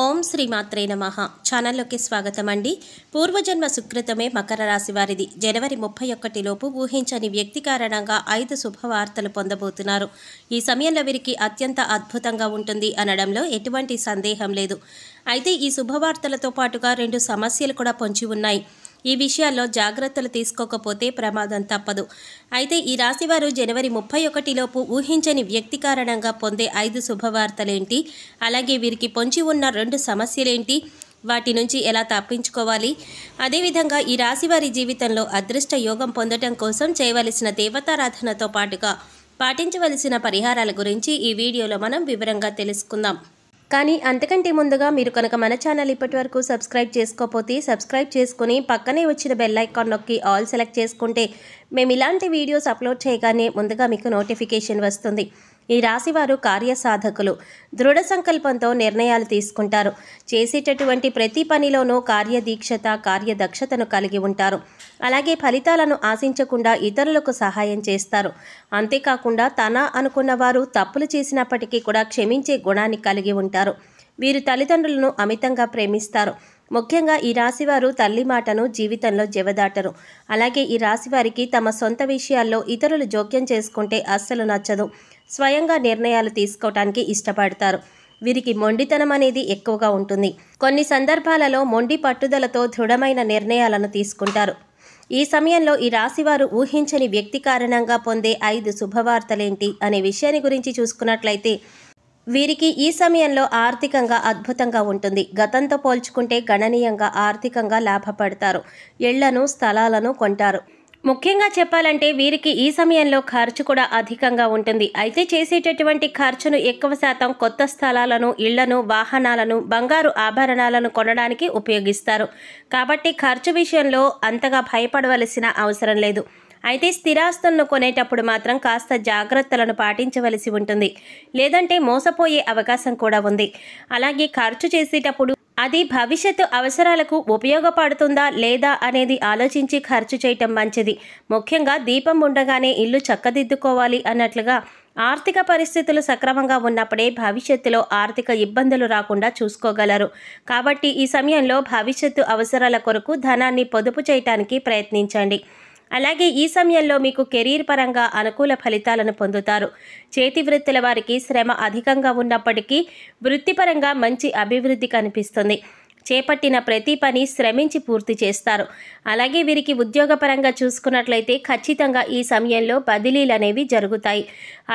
ఓం శ్రీ మాత్రే నమః ఛానల్లోకి స్వాగతం అండి. పూర్వజన్మ సుకృతమే మకర రాశి వారిది. జనవరి 31 లోపు ఊహించని వ్యక్తి కారణంగా 5 శుభవార్తలు పొందబోతున్నారు. ఈ సమయంలో వీరికి అత్యంత అద్భుతంగా ఉంటుంది అనడంలో ఎటువంటి సందేహం లేదు. అయితే ఈ శుభవార్తలతో పాటుగా 2 సమస్యలు కూడా పొంచి ఉన్నాయి. ఈ విషయాల్లో జాగ్రత్తలు తీసుకోకపోతే ప్రమాదం తప్పదు. అయితే ఈ రాశివారు జనవరి 31 లోపు ఊహించని వ్యక్తి కారణంగా పొందే 5 శుభవార్తలేంటి, అలాగే వీరికి పొంచి ఉన్న 2 సమస్యలేంటి, వాటి నుంచి ఎలా తప్పించుకోవాలి, అదేవిధంగా ఈ రాశివారి జీవితంలో అదృష్ట యోగం పొందడం కోసం చేయవలసిన దేవతారాధనతో పాటుగా పాటించవలసిన పరిహారాల గురించి ఈ వీడియోలో మనం వివరంగా తెలుసుకుందాం. కానీ అంతకంటే ముందుగా మీరు కనుక మన ఛానల్ ఇప్పటివరకు సబ్స్క్రైబ్ చేసుకోకపోతే సబ్స్క్రైబ్ చేసుకుని పక్కనే వచ్చిన బెల్ ఐకాన్ నొక్కి ఆల్ సెలెక్ట్ చేసుకుంటే మేము ఇలాంటి వీడియోస్ అప్లోడ్ చేయగానే ముందుగా మీకు నోటిఫికేషన్ వస్తుంది. ఈ రాశివారు కార్యసాధకులు. దృఢ సంకల్పంతో నిర్ణయాలు తీసుకుంటారు. చేసేటటువంటి ప్రతి పనిలోనూ కార్యదీక్షత, కార్యదక్షతను కలిగి ఉంటారు. అలాగే ఫలితాలను ఆశించకుండా ఇతరులకు సహాయం చేస్తారు. అంతేకాకుండా తన అనుకున్న వారు తప్పులు చేసినప్పటికీ కూడా క్షమించే గుణాన్ని కలిగి ఉంటారు. వీరు తల్లిదండ్రులను అమితంగా ప్రేమిస్తారు. ముఖ్యంగా ఈ రాశివారు తల్లి మాటను జీవితంలో జవదాటరు. అలాగే ఈ రాశివారికి తమ సొంత విషయాల్లో ఇతరులు జోక్యం చేసుకుంటే అస్సలు నచ్చదు. స్వయంగా నిర్ణయాలు తీసుకోవటానికి ఇష్టపడతారు. వీరికి మొండితనం అనేది ఎక్కువగా ఉంటుంది. కొన్ని సందర్భాలలో మొండి పట్టుదలతో దృఢమైన నిర్ణయాలను తీసుకుంటారు. ఈ సమయంలో ఈ రాశివారు ఊహించని వ్యక్తి కారణంగా పొందే 5 శుభవార్తలేంటి అనే విషయాన్ని గురించి చూసుకున్నట్లయితే వీరికి ఈ సమయంలో ఆర్థికంగా అద్భుతంగా ఉంటుంది. గతంతో పోల్చుకుంటే గణనీయంగా ఆర్థికంగా లాభపడతారు. ఇళ్లను, స్థలాలను కొంటారు. ముఖ్యంగా చెప్పాలంటే వీరికి ఈ సమయంలో ఖర్చు కూడా అధికంగా ఉంటుంది. అయితే చేసేటటువంటి ఖర్చును ఎక్కువ శాతం కొత్త స్థలాలను, ఇళ్లను, వాహనాలను, బంగారు ఆభరణాలను కొనడానికి ఉపయోగిస్తారు. కాబట్టి ఖర్చు విషయంలో అంతగా భయపడవలసిన అవసరం లేదు. అయితే స్థిరాస్తులను కొనేటప్పుడు మాత్రం కాస్త జాగ్రత్తలను పాటించవలసి ఉంటుంది. లేదంటే మోసపోయే అవకాశం కూడా ఉంది. అలాగే ఖర్చు చేసేటప్పుడు అది భవిష్యత్తు అవసరాలకు ఉపయోగపడుతుందా లేదా అనేది ఆలోచించి ఖర్చు చేయటం మంచిది. ముఖ్యంగా దీపం ఉండగానే ఇల్లు చక్కదిద్దుకోవాలి అన్నట్లుగా ఆర్థిక పరిస్థితులు సక్రమంగా ఉన్నప్పుడే భవిష్యత్తులో ఆర్థిక ఇబ్బందులు రాకుండా చూసుకోగలరు. కాబట్టి ఈ సమయంలో భవిష్యత్తు అవసరాల కొరకు ధనాన్ని పొదుపు చేయటానికి ప్రయత్నించండి. అలాగే ఈ సమయంలో మీకు కెరీర్ పరంగా అనుకూల ఫలితాలను పొందుతారు. చేతి వృత్తుల వారికి శ్రమ అధికంగా ఉన్నప్పటికీ వృత్తిపరంగా మంచి అభివృద్ధి కనిపిస్తుంది. చేపట్టిన ప్రతి పని శ్రమించి పూర్తి చేస్తారు. అలాగే వీరికి ఉద్యోగపరంగా చూసుకున్నట్లయితే ఖచ్చితంగా ఈ సమయంలో బదిలీలు అనేవి జరుగుతాయి.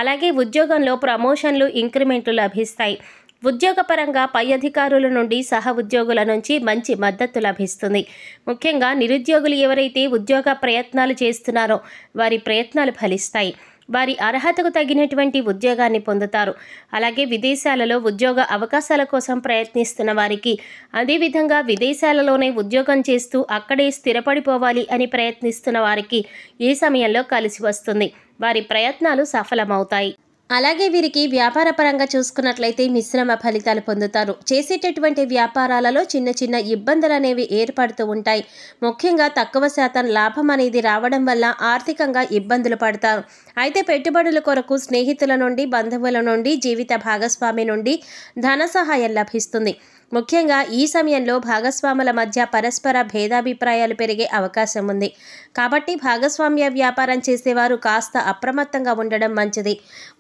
అలాగే ఉద్యోగంలో ప్రమోషన్లు, ఇంక్రిమెంట్లు లభిస్తాయి. ఉద్యోగపరంగా పై అధికారుల నుండి, సహ ఉద్యోగుల నుంచి మంచి మద్దతు లభిస్తుంది. ముఖ్యంగా నిరుద్యోగులు ఎవరైతే ఉద్యోగ ప్రయత్నాలు చేస్తున్నారో వారి ప్రయత్నాలు ఫలిస్తాయి. వారి అర్హతకు తగినటువంటి ఉద్యోగాన్ని పొందుతారు. అలాగే విదేశాలలో ఉద్యోగ అవకాశాల కోసం ప్రయత్నిస్తున్న వారికి, అదేవిధంగా విదేశాలలోనే ఉద్యోగం చేస్తూ అక్కడే స్థిరపడిపోవాలి అని ప్రయత్నిస్తున్న వారికి ఈ సమయంలో కలిసి వస్తుంది. వారి ప్రయత్నాలు సఫలమవుతాయి. అలాగే వీరికి వ్యాపార పరంగా చూసుకున్నట్లయితే మిశ్రమ ఫలితాలు పొందుతారు. చేసేటటువంటి వ్యాపారాలలో చిన్న చిన్న ఇబ్బందులు అనేవి ఏర్పడుతూ ఉంటాయి. ముఖ్యంగా తక్కువ శాతం లాభం అనేది రావడం వల్ల ఆర్థికంగా ఇబ్బందులు పడతారు. అయితే పెట్టుబడుల కొరకు స్నేహితుల నుండి, బంధువుల నుండి, జీవిత భాగస్వామి నుండి ధన సహాయం లభిస్తుంది. ముఖ్యంగా ఈ సమయంలో భాగస్వాముల మధ్య పరస్పర భేదాభిప్రాయాలు పెరిగే అవకాశం ఉంది. కాబట్టి భాగస్వామ్య వ్యాపారం చేసేవారు కాస్త అప్రమత్తంగా ఉండడం మంచిది.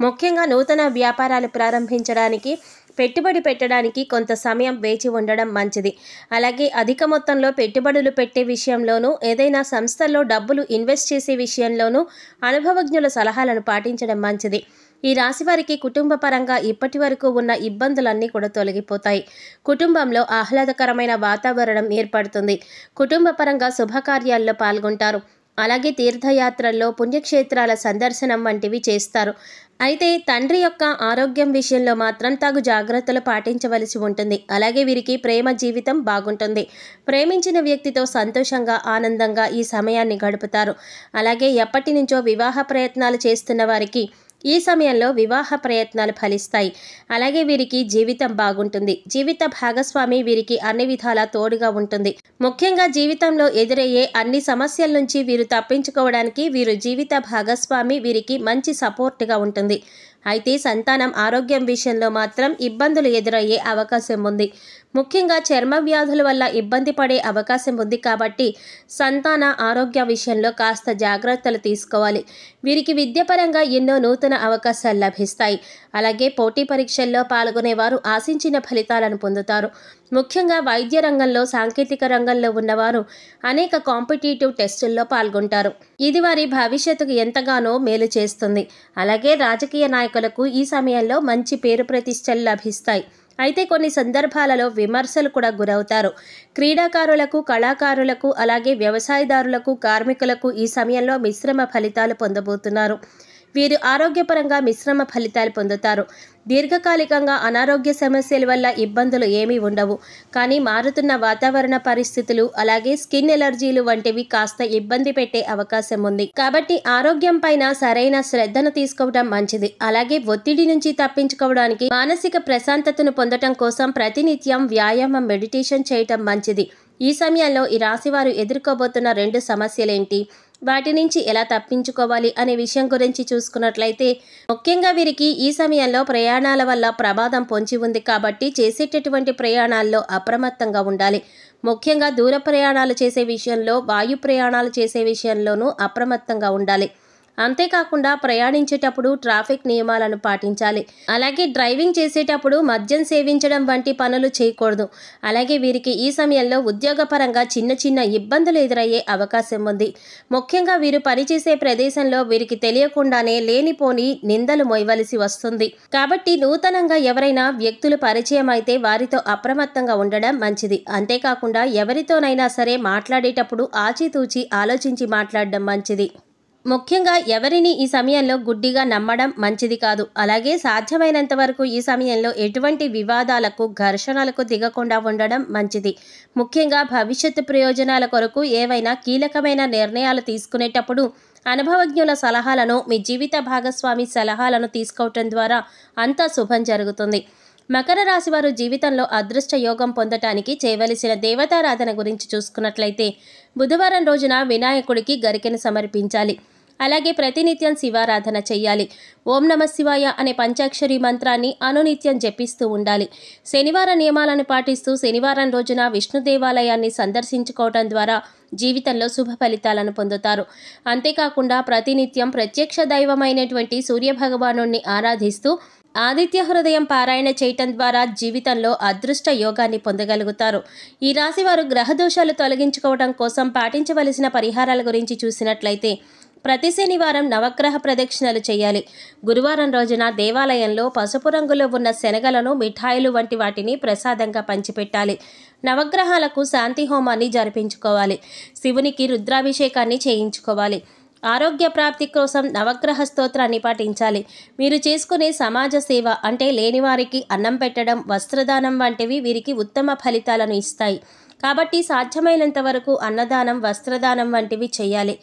ముఖ్యంగా నూతన వ్యాపారాలు ప్రారంభించడానికి, పెట్టుబడి పెట్టడానికి కొంత సమయం వేచి ఉండడం మంచిది. అలాగే అధిక మొత్తంలో పెట్టుబడులు పెట్టే విషయంలోనూ, ఏదైనా సంస్థల్లో డబ్బులు ఇన్వెస్ట్ చేసే విషయంలోనూ అనుభవజ్ఞుల సలహాలను పాటించడం మంచిది. ఈ రాశివారికి కుటుంబ పరంగా ఇప్పటి వరకు ఉన్న ఇబ్బందులన్నీ కూడా తొలగిపోతాయి. కుటుంబంలో ఆహ్లాదకరమైన వాతావరణం ఏర్పడుతుంది. కుటుంబ పరంగా శుభకార్యాల్లో పాల్గొంటారు. అలాగే తీర్థయాత్రల్లో, పుణ్యక్షేత్రాల సందర్శనం వంటివి చేస్తారు. అయితే తండ్రి యొక్క ఆరోగ్యం విషయంలో మాత్రం తగు జాగ్రత్తలు పాటించవలసి ఉంటుంది. అలాగే వీరికి ప్రేమ జీవితం బాగుంటుంది. ప్రేమించిన వ్యక్తితో సంతోషంగా, ఆనందంగా ఈ సమయాన్ని గడుపుతారు. అలాగే ఎప్పటి నుంచో వివాహ ప్రయత్నాలు చేస్తున్న వారికి ఈ సమయంలో వివాహ ప్రయత్నాలు ఫలిస్తాయి. అలాగే వీరికి జీవితం బాగుంటుంది. జీవిత భాగస్వామి వీరికి అన్ని విధాలా తోడుగా ఉంటుంది. ముఖ్యంగా జీవితంలో ఎదురయ్యే అన్ని సమస్యల నుంచి వీరు తప్పించుకోవడానికి వీరు జీవిత భాగస్వామి వీరికి మంచి సపోర్ట్గా ఉంటుంది. అయితే సంతానం ఆరోగ్యం విషయంలో మాత్రం ఇబ్బందులు ఎదురయ్యే అవకాశం ఉంది. ముఖ్యంగా చర్మ వ్యాధుల వల్ల ఇబ్బంది పడే అవకాశం ఉంది కాబట్టి సంతాన ఆరోగ్య విషయంలో కాస్త జాగ్రత్తలు తీసుకోవాలి. వీరికి విద్యాపరంగా ఎన్నో నూతన అవకాశాలు లభిస్తాయి. అలాగే పోటీ పరీక్షల్లో పాల్గొనేవారు ఆశించిన ఫలితాలను పొందుతారు. ముఖ్యంగా వైద్య రంగంలో, సాంకేతిక రంగంలో ఉన్నవారు అనేక కాంపిటేటివ్ టెస్టుల్లో పాల్గొంటారు. ఇది వారి భవిష్యత్తుకు ఎంతగానో మేలు చేస్తుంది. అలాగే రాజకీయ నాయకులకు ఈ సమయంలో మంచి పేరు ప్రతిష్టలు లభిస్తాయి. అయితే కొన్ని సందర్భాలలో విమర్శలు కూడా గురవుతారు. క్రీడాకారులకు, కళాకారులకు, అలాగే వ్యవసాయదారులకు, కార్మికులకు ఈ సమయంలో మిశ్రమ ఫలితాలు పొందబోతున్నారు. వీరు ఆరోగ్యపరంగా మిశ్రమ ఫలితాలు పొందుతారు. దీర్ఘకాలికంగా అనారోగ్య సమస్యల వల్ల ఇబ్బందులు ఏమీ ఉండవు. కానీ మారుతున్న వాతావరణ పరిస్థితులు, అలాగే స్కిన్ ఎలర్జీలు వంటివి కాస్త ఇబ్బంది పెట్టే అవకాశం ఉంది. కాబట్టి ఆరోగ్యం పైన సరైన శ్రద్ధను తీసుకోవడం మంచిది. అలాగే ఒత్తిడి నుంచి తప్పించుకోవడానికి మానసిక ప్రశాంతతను పొందడం కోసం ప్రతినిత్యం వ్యాయామం, మెడిటేషన్ చేయటం మంచిది. ఈ సమయంలో ఈ రాశివారు ఎదుర్కోబోతున్న 2 సమస్యలేంటి, వాటి నుంచి ఎలా తప్పించుకోవాలి అనే విషయం గురించి చూసుకున్నట్లయితే, ముఖ్యంగా వీరికి ఈ సమయంలో ప్రయాణాల వల్ల ప్రమాదం పొంచి ఉంది కాబట్టి చేసేటటువంటి ప్రయాణాల్లో అప్రమత్తంగా ఉండాలి. ముఖ్యంగా దూర ప్రయాణాలు చేసే విషయంలో, వాయు ప్రయాణాలు చేసే విషయంలోనూ అప్రమత్తంగా ఉండాలి. అంతేకాకుండా ప్రయాణించేటప్పుడు ట్రాఫిక్ నియమాలను పాటించాలి. అలాగే డ్రైవింగ్ చేసేటప్పుడు మద్యం సేవించడం వంటి పనులు చేయకూడదు. అలాగే వీరికి ఈ సమయంలో ఉద్యోగపరంగా చిన్న చిన్న ఇబ్బందులు ఎదురయ్యే అవకాశం ఉంది. ముఖ్యంగా వీరు పనిచేసే ప్రదేశంలో వీరికి తెలియకుండానే లేనిపోని నిందలు మోయవలసి వస్తుంది. కాబట్టి నూతనంగా ఎవరైనా వ్యక్తులు పరిచయం అయితే వారితో అప్రమత్తంగా ఉండడం మంచిది. అంతేకాకుండా ఎవరితోనైనా సరే మాట్లాడేటప్పుడు ఆచితూచి ఆలోచించి మాట్లాడడం మంచిది. ముఖ్యంగా ఎవరిని ఈ సమయంలో గుడ్డిగా నమ్మడం మంచిది కాదు. అలాగే సాధ్యమైనంత వరకు ఈ సమయంలో ఎటువంటి వివాదాలకు, ఘర్షణలకు దిగకుండా ఉండడం మంచిది. ముఖ్యంగా భవిష్యత్తు ప్రయోజనాల కొరకు ఏవైనా కీలకమైన నిర్ణయాలు తీసుకునేటప్పుడు అనుభవజ్ఞుల సలహాలను, మీ జీవిత భాగస్వామి సలహాలను తీసుకోవటం ద్వారా అంతా శుభం జరుగుతుంది. మకర రాశి వారు జీవితంలో అదృష్ట యోగం పొందటానికి చేయవలసిన దేవతారాధన గురించి చూసుకున్నట్లయితే, బుధవారం రోజున వినాయకుడికి గరికెను సమర్పించాలి. అలాగే ప్రతినిత్యం శివారాధన చెయ్యాలి. ఓం నమ శివాయ అనే పంచాక్షరి మంత్రాన్ని అనునిత్యం జపిస్తూ ఉండాలి. శనివార నియమాలను పాటిస్తూ శనివారం రోజున విష్ణు దేవాలయాన్ని సందర్శించుకోవటం ద్వారా జీవితంలో శుభ ఫలితాలను పొందుతారు. అంతేకాకుండా ప్రతినిత్యం ప్రత్యక్ష దైవమైనటువంటి సూర్యభగవానుణ్ణి ఆరాధిస్తూ ఆదిత్య హృదయం పారాయణ చేయటం ద్వారా జీవితంలో అదృష్ట యోగాన్ని పొందగలుగుతారు. ఈ రాశి వారు గ్రహదోషాలు తొలగించుకోవడం కోసం పాటించవలసిన పరిహారాల గురించి చూసినట్లయితే, ప్రతి శనివారం నవగ్రహ ప్రదక్షిణలు చేయాలి. గురువారం రోజున దేవాలయంలో పసుపు రంగులో ఉన్న శనగలను, మిఠాయిలు వంటి వాటిని ప్రసాదంగా పంచిపెట్టాలి. నవగ్రహాలకు శాంతి హోమాన్ని జరిపించుకోవాలి. శివునికి రుద్రాభిషేకాన్ని చేయించుకోవాలి. ఆరోగ్య ప్రాప్తి కోసం నవగ్రహ స్తోత్రాన్ని పాటించాలి. మీరు చేసుకునే సమాజ సేవ అంటే లేనివారికి అన్నం పెట్టడం, వస్త్రదానం వంటివి వీరికి ఉత్తమ ఫలితాలను ఇస్తాయి. కాబట్టి సాధ్యమైనంత వరకు అన్నదానం, వస్త్రదానం వంటివి చేయాలి.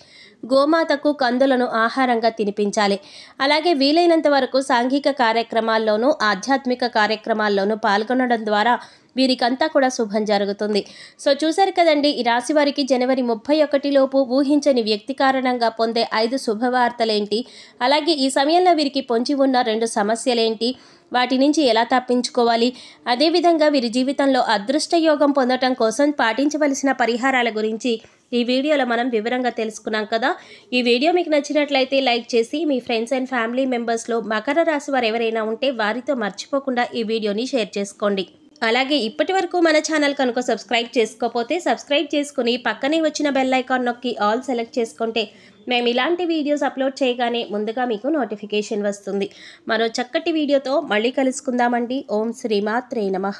గోమాతకు కందులను ఆహారంగా తినిపించాలి. అలాగే వీలైనంత వరకు సాంఘిక కార్యక్రమాల్లోనూ, ఆధ్యాత్మిక కార్యక్రమాల్లోనూ పాల్గొనడం ద్వారా వీరికంతా కూడా శుభం జరుగుతుంది. సో చూశారు కదండి, ఈ రాశి వారికి జనవరి 31 లోపు ఊహించని వ్యక్తి కారణంగా పొందే 5 శుభవార్తలేంటి, అలాగే ఈ సమయంలో వీరికి పొంచి ఉన్న 2 సమస్యలేంటి, వాటి నుంచి ఎలా తప్పించుకోవాలి, అదేవిధంగా వీరి జీవితంలో అదృష్ట యోగం పొందటం కోసం పాటించవలసిన పరిహారాల గురించి ఈ వీడియోలో మనం వివరంగా తెలుసుకున్నాం కదా. ఈ వీడియో మీకు నచ్చినట్లయితే లైక్ చేసి మీ ఫ్రెండ్స్ అండ్ ఫ్యామిలీ మెంబర్స్లో మకర రాశి వారు ఎవరైనా ఉంటే వారితో మర్చిపోకుండా ఈ వీడియోని షేర్ చేసుకోండి. అలాగే ఇప్పటి వరకు మన ఛానల్ కనుక సబ్స్క్రైబ్ చేసుకోకపోతే సబ్స్క్రైబ్ చేసుకుని పక్కనే వచ్చిన బెల్ ఐకాన్ నొక్కి ఆల్ సెలెక్ట్ చేసుకుంటే మేము ఇలాంటి వీడియోస్ అప్లోడ్ చేయగానే ముందుగా మీకు నోటిఫికేషన్ వస్తుంది. మరో చక్కటి వీడియోతో మళ్ళీ కలుసుకుందామండి. ఓం శ్రీమాత్రే నమః.